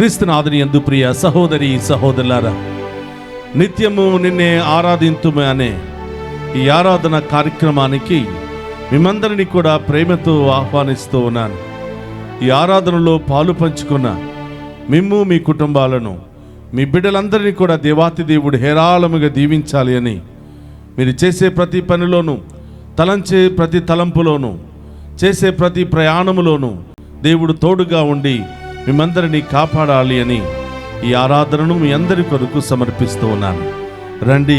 క్రీస్తునాథుని యందు ప్రియ సహోదరి సహోదరులారా, నిత్యము నిన్నే ఆరాధింతుమే అనే ఈ ఆరాధన కార్యక్రమానికి మిమ్మందరినీ కూడా ప్రేమతో ఆహ్వానిస్తూ ఉన్నాను. ఈ ఆరాధనలో పాలు పంచుకున్న మిమ్ము, మీ కుటుంబాలను, మీ బిడ్డలందరినీ కూడా దేవాతి దేవుడు హేరాళముగా దీవించాలి అని, మీరు చేసే ప్రతి పనిలోనూ, తలంచే ప్రతి తలంపులోనూ, చేసే ప్రతి ప్రయాణములోనూ దేవుడు తోడుగా ఉండి మిమ్మందరినీ కాపాడాలి అని ఈ ఆరాధనను మీ అందరి కొరకు సమర్పిస్తూ ఉన్నాను. రండి,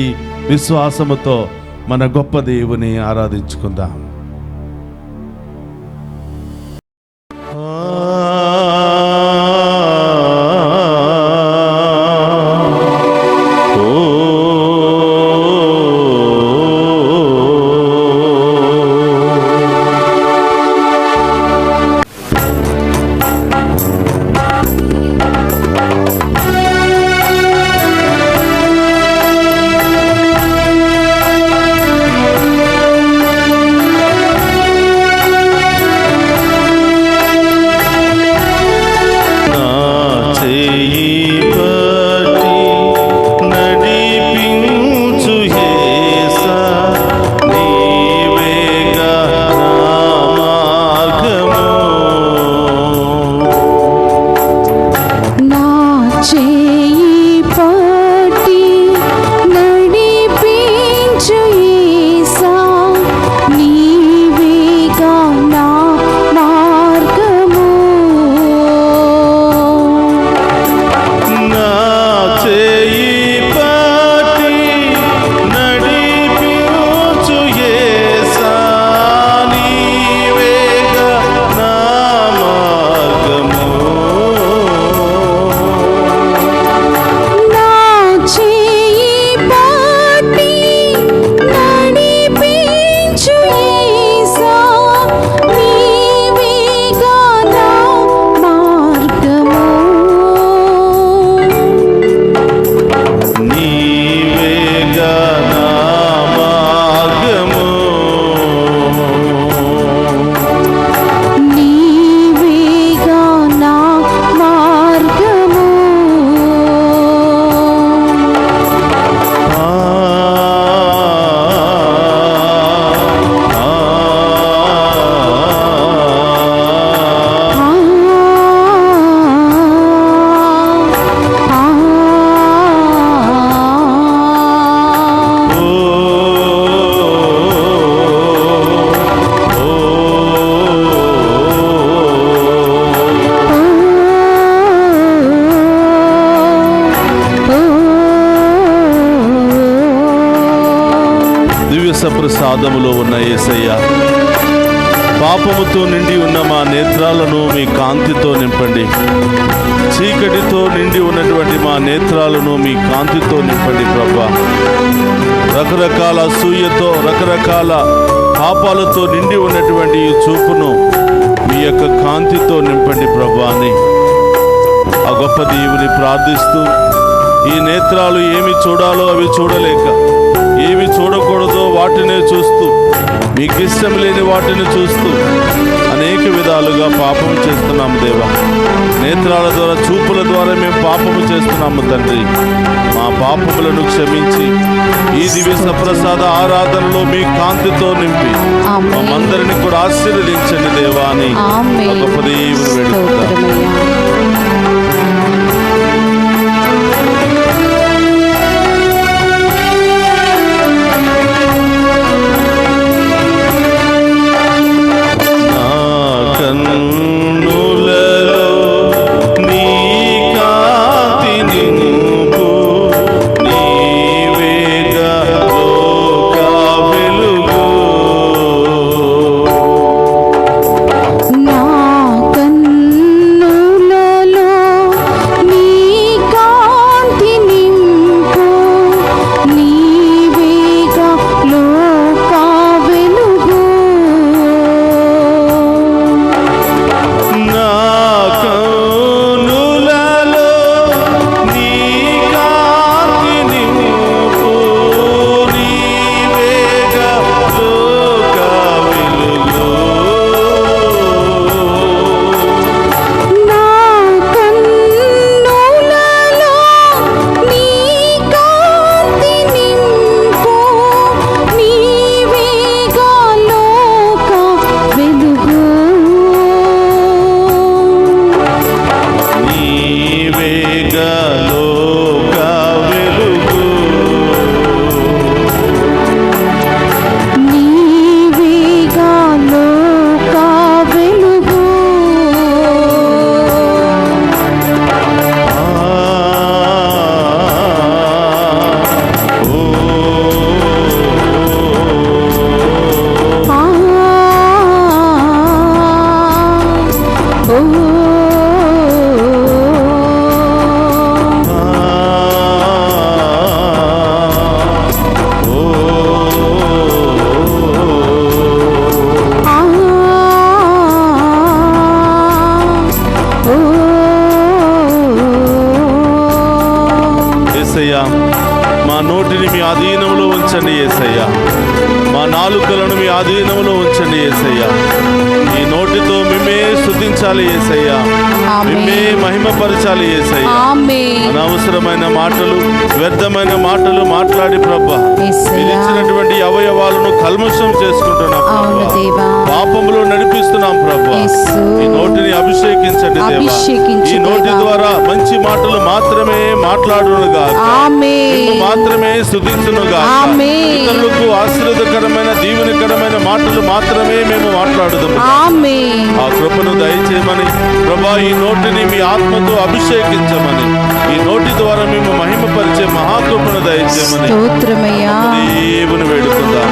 విశ్వాసముతో మన గొప్ప దేవుని ఆరాధించుకుందాం. ప్రసాదములో ఉన్న యేసయ్య, పాపముతో నిండి ఉన్న మా నేత్రాలను మీ కాంతితో నింపండి. చీకటితో నిండి ఉన్నటువంటి మా నేత్రాలను మీ కాంతితో నింపండి ప్రభువా. రకరకాల అసూయతో, రకరకాల పాపాలతో నిండి ఉన్నటువంటి ఈ చూపును మీ యొక్క కాంతితో నింపండి ప్రభువా అని ఆ గొప్ప దేవుని ప్రార్థిస్తూ, ఈ నేత్రాలు ఏమి చూడాలో అవి చూడలేక, ఏమి చూడకూడదో వాటినే చూస్తూ, మీకు ఇష్టం లేని వాటిని చూస్తూ అనేక విధాలుగా పాపము చేస్తున్నాము దేవా. నేత్రాల ద్వారా, చూపుల ద్వారా మేము పాపము చేస్తున్నాము తండ్రి. మా పాపములను క్షమించి ఈ దివ్య సప్రసాద ఆరాధనలో మీ కాంతితో నింపి మమ్మందరిని కూడా ఆశీర్వదించండి దేవా అని గొప్ప దేవుని వేడుకుంటాం. నా కన్నుల నోటిని మీ ఆధీనంలో ఉంచండి యేసయ్యా. మా నాలుకలను మీ ఆధీనంలో ఉంచండి యేసయ్యా. ఈ నోటితో మిమ్మే స్తుతించాలి యేసయ్యా, మిమ్మే మహిమపరచాలి యేసయ్యా. అనవసరమైన మాటలు, వ్యర్థమైన మాటలు మాట్లాడి ప్రభా ఇచ్చినటువంటి అవయవాలను కల్మషం చేసుకుంటున్నాం, పాపములో నడిపిస్తున్నాం ప్రభా. ఈ నోటిని అభిషేకించండి దేవా. ఈ నోటి ద్వారా మంచి మాటలు మాత్రమే మాట్లాడునుగా, మాత్రమే స్తుతించునుగా, ఇతరులకు ఆశీర్వాదకరమైన దీవెనకరమైన మాటలు మాత్రమే మేము మాట్లాడుదాం. ఆ కృపను దయచేయమని ప్రభా, ఈ నోటిని మీ ఆత్మతో అభిషేకించమని, ఈ నోటి ద్వారా మేము మహిమపరిచే మహాకృపను దయచేయమని దేవుని వేడుకుందాం.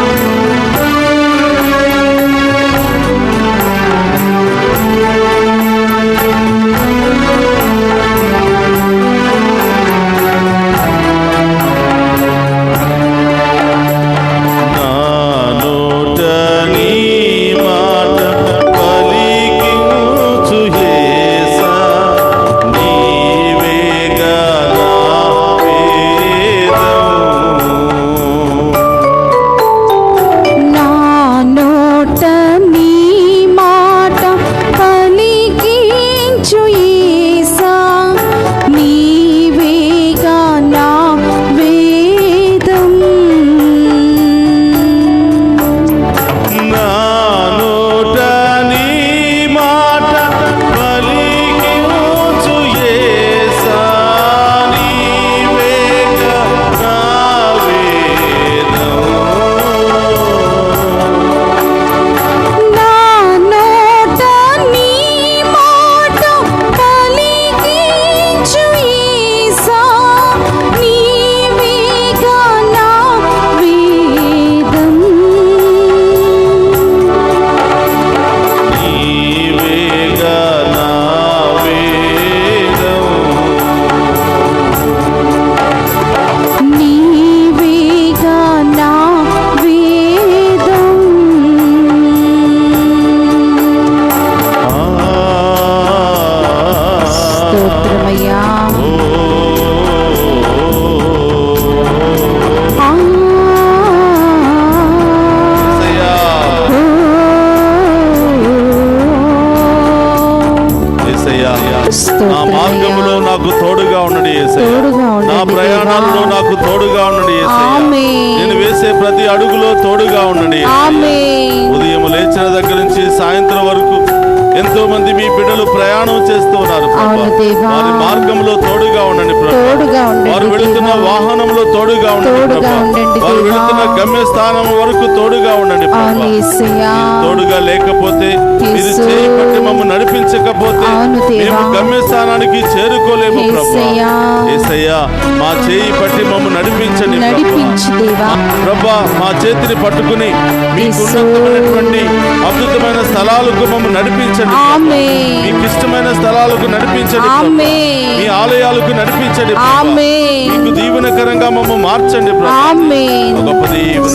నా మార్గంలో నాకు తోడుగా ఉండండి యేసయ్యా, నా ప్రయాణాల్లో నాకు తోడుగా ఉండండి యేసయ్యా, నేను వేసే ప్రతి అడుగులో తోడుగా ఉండండి. ఉదయం లేచిన దగ్గర నుంచి సాయంత్రం వరకు ఎంతో మంది మీ బిడ్డలు ప్రయాణం చేస్తూ ఉన్నారు. వారి మార్గంలో తోడుగా ఉండండి ప్రభా. వారు వెళుతున్న వాహనంలో తోడుగా ఉండండి ప్రభా. వారు వెళుతున్న గమ్య స్థానం వరకు తోడుగా ఉండండి ప్రభా. తోడుగా లేకపోతే, మీరు చేయి పట్టి మమ్మల్ని నడిపించకపోతే మేము గమ్య స్థానానికి చేరుకోలేము ప్రభా. యేసయ్యా, మా చేయి పట్టి మమ్మల్ని నడిపించండి ప్రభా. మా చేతిని పట్టుకుని మీకు ఉన్నతమైనటువంటి అద్భుతమైన స్థలాలకు మమ్మల్ని నడిపించండి. మీకు ఇష్టమైన స్థలాలకు నడిపించండి, మీ ఆలయాలకు నడిపించండి, మీకు దీవెనకరంగా మమ్మల్ని మార్చండి. గొప్ప దీవెన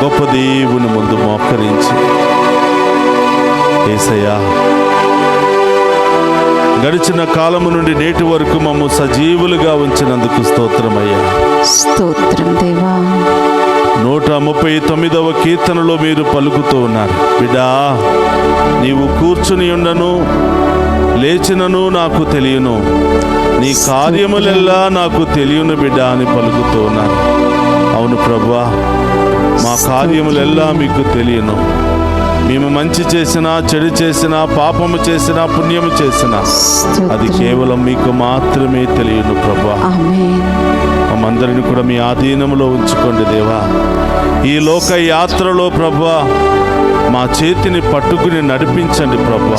గొప్ప దేవుని ముందు మోకరించి, యేసయ్యా గడిచిన కాలము నుండి నేటి వరకు మమ్ము సజీవులుగా ఉంచినందుకు స్తోత్రమయ్యా. స్తోత్రం దేవా. 139వ కీర్తనలో మీరు పలుకుతూ ఉన్నారు, బిడ్డా నీవు కూర్చుని ఉండను లేచినను నాకు తెలియను, నీ కార్యములెల్లా నాకు తెలియను బిడ్డా అని పలుకుతూ ఉన్నారు. అవును ప్రభువా, మా కార్యములెల్లా మీకు తెలియను. మేము మంచి చేసినా, చెడు చేసినా, పాపము చేసినా, పుణ్యము చేసినా అది కేవలం మీకు మాత్రమే తెలియను ప్రభువా. మమ్మందరిని కూడా మీ ఆధీనంలో ఉంచుకోండి దేవా. ఈ లోక యాత్రలో ప్రభువా మా చేతిని పట్టుకుని నడిపించండి ప్రభువా.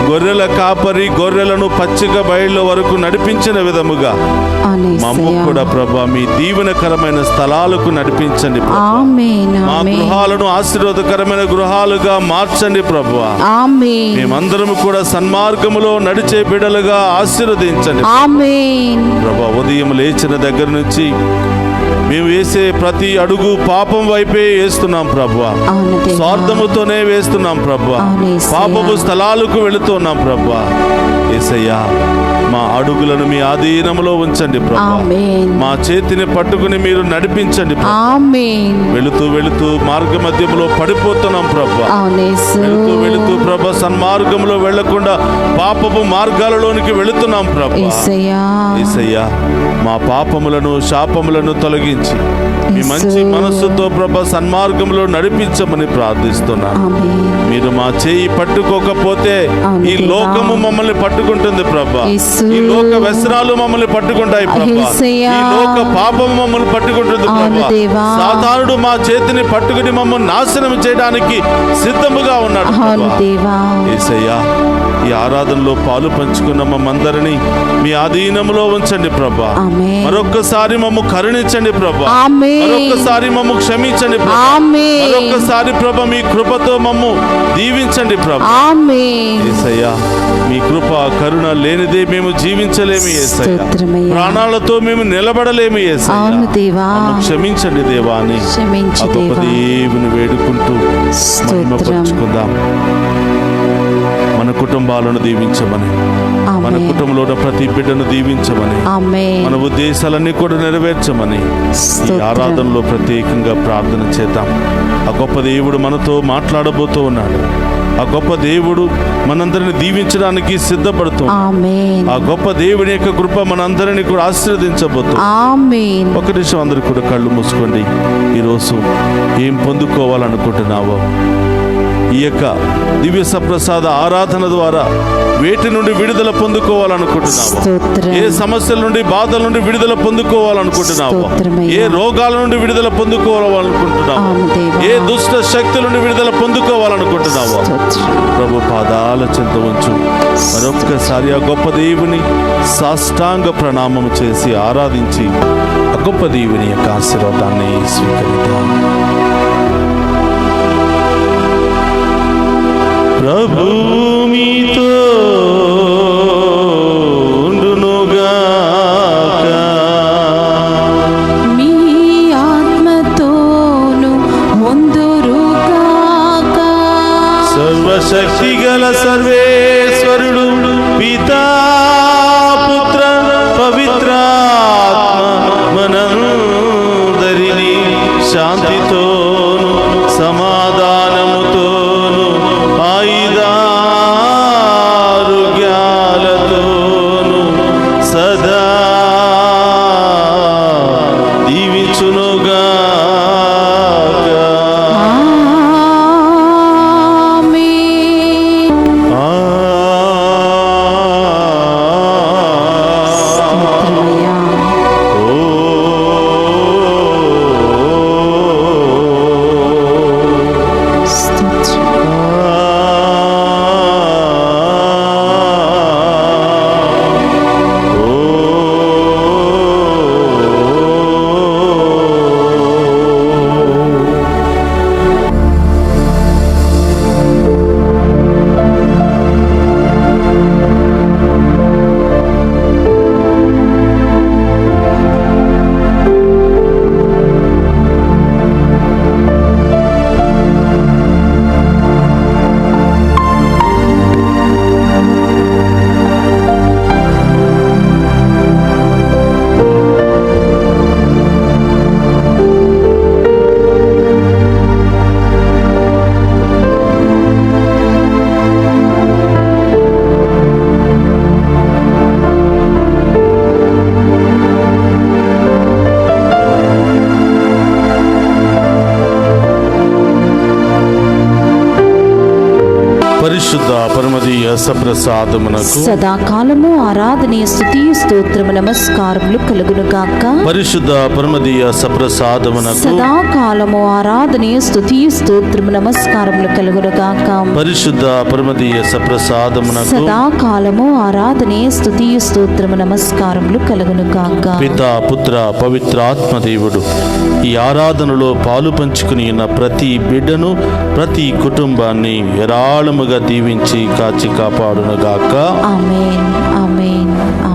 గొర్రెల కాపరి గొర్రెలను పచ్చిక బయళ్ళ వరకు నడిపించిన విధముగా మమ్ము కూడా ప్రభువా మీ దీవెనకరమైన స్థలాలకు నడిపించండి ప్రభువా. మా గృహాలను ఆశీర్వాదకరమైన గృహాలుగా మార్చండి ప్రభువా. మేమందరం కూడా సన్మార్గములో నడిచే బిడ్డలుగా ఆశీర్వదించండి ప్రభువా. ఉదయం లేచిన దగ్గర నుంచి మేము వేసే ప్రతి అడుగు పాపం వైపే వేస్తున్నాం ప్రభువా. స్వార్థముతోనే వేస్తున్నాం ప్రభువా. పాపపు స్థలాలకు వెళుతున్నాం ప్రభువా. యేసయ్యా మా అడుగులను మీ ఆధీనంలో ఉంచండి ప్రభువా. మా చేతిని పట్టుకుని మీరు నడిపించండి. వెళుతూ వెళుతూ మార్గ మధ్యంలో పడిపోతున్నాం ప్రభువా. వెళుతూ ప్రభువా సన్మార్గంలో వెళ్లకుండా పాపపు మార్గాలలోనికి వెళుతున్నాం ప్రభువా. యేసయ్యా మా పాపములను శాపములను తొలగించి మీ మంచి మనస్సుతో ప్రభువా సన్మార్గంలో నడిపించమని ప్రార్థిస్తున్నాను. మీరు మా చేయి పట్టుకోకపోతే ఈ లోకము మమ్మల్ని పట్టుకుంటుంది ప్రభువా. ఈ లోక వ్యసనాలు మమ్మల్ని పట్టుకుంటాయి ప్రభువా. ఈ లోక పాపము మమ్మల్ని పట్టుకుంటుంది ప్రభువా. సాతానుడు మా చేతిని పట్టుకుని మమ్మల్ని నాశనం చేయడానికి సిద్ధముగా ఉన్నాడు ప్రభువా. యేసయ్యా ఈ ఆరాధనలో పాలు పంచుకున్న మమ్మందరినీ మీ ఆధీనంలో ఉంచండి ప్రభా. మరొక్కసారి మమ్ము కరుణించండి ప్రభా. మరొక్కసారి మమ్ము క్షమించండి ప్రభా. మరొక్కసారి ప్రభా మీ కృపతో మమ్ము దీవించండి ప్రభా. యేసయ్యా మీ కృప కరుణ లేనిదే మేము జీవించలేము యేసయ్యా. ప్రాణాలతో మేము నిలబడలేము యేసయ్యా. క్షమించండి దేవా అని ఆ గొప్ప దేవుని వేడుకుంటూ మహిమపరుచుకుందాం. మన కుటుంబాలను దీవించమని, మన కుటుంబంలో ఉన్న ప్రతి బిడ్డను దీవించమని, మన ఉద్దేశాలన్నీ కూడా నెరవేర్చమని ఈ ఆరాధనలో ప్రత్యేకంగా ప్రార్థన చేద్దాం. ఆ గొప్ప దేవుడు మనతో మాట్లాడబోతూ ఉన్నాడు. ఆ గొప్ప దేవుడు మనందరిని దీవించడానికి సిద్ధపడుతుంది. ఆ గొప్ప దేవుని యొక్క కృప మనందరినీ కూడా ఆశీర్వదించబోతుంది. ఒక నిమిషం అందరూ కూడా కళ్ళు మూసుకోండి. ఈరోజు ఏం పొందుకోవాలనుకుంటున్నావో, ఈ యొక్క దివ్య సప్రసాద ఆరాధన ద్వారా వేటి నుండి విడుదల పొందుకోవాలనుకుంటున్నావు, ఏ సమస్యల నుండి బాధల నుండి విడుదల పొందుకోవాలనుకుంటున్నావు, ఏ రోగాల నుండి విడుదల పొందుకోవాలనుకుంటున్నావు, ఏ దుష్ట శక్తుల నుండి విడుదల పొందుకోవాలనుకుంటున్నావు, ప్రభు పాదాల చెంత ఉంచు. మరొక్కసారి ఆ గొప్ప దేవుని సాష్టాంగ ప్రణామం చేసి ఆరాధించి ఆ గొప్ప దేవుని యొక్క ఆశీర్వాదాన్ని స్వీకరిద్దాం. ప్రభు మీతో ఉండునుగాక, మీ ఆత్మతోను ఉందురుగాక. సర్వశక్తి గల సర్వేశ్వరుడు పితా పుత్ర పవిత్రాత్మ మనందరినీ శాంతితోను సమాధానముతోను ఆయుధారోగ్యాలతోను సదా దీవించునుగాక. పరమదీయ సప్రసాదమునకు సదాకాలము ఆరాధనీయ స్తుతియు స్తోత్రము నమస్కారములు కలుగును గాక. పరిశుద్ధ పరమదీయ సప్రసాదమునకు సదాకాలము ఆరాధనీయ స్తుతియు స్తోత్రము నమస్కారములు కలుగును గాక. పరిశుద్ధ పరమదీయ సప్రసాదమునకు సదాకాలము ఆరాధనీయ స్తుతియు స్తోత్రము నమస్కారములు కలుగును గాక. పితా పుత్ర పవిత్రాత్మ దేవుడు ఈ ఆరాధనలో పాలు పంచుకుని ఉన్న ప్రతి బిడ్డను, ప్రతి కుటుంబాన్ని ఏరాళముగా దీవించి కాచి కాపాడునుగాక. ఆమేన్ ఆమేన్ ఆమేన్.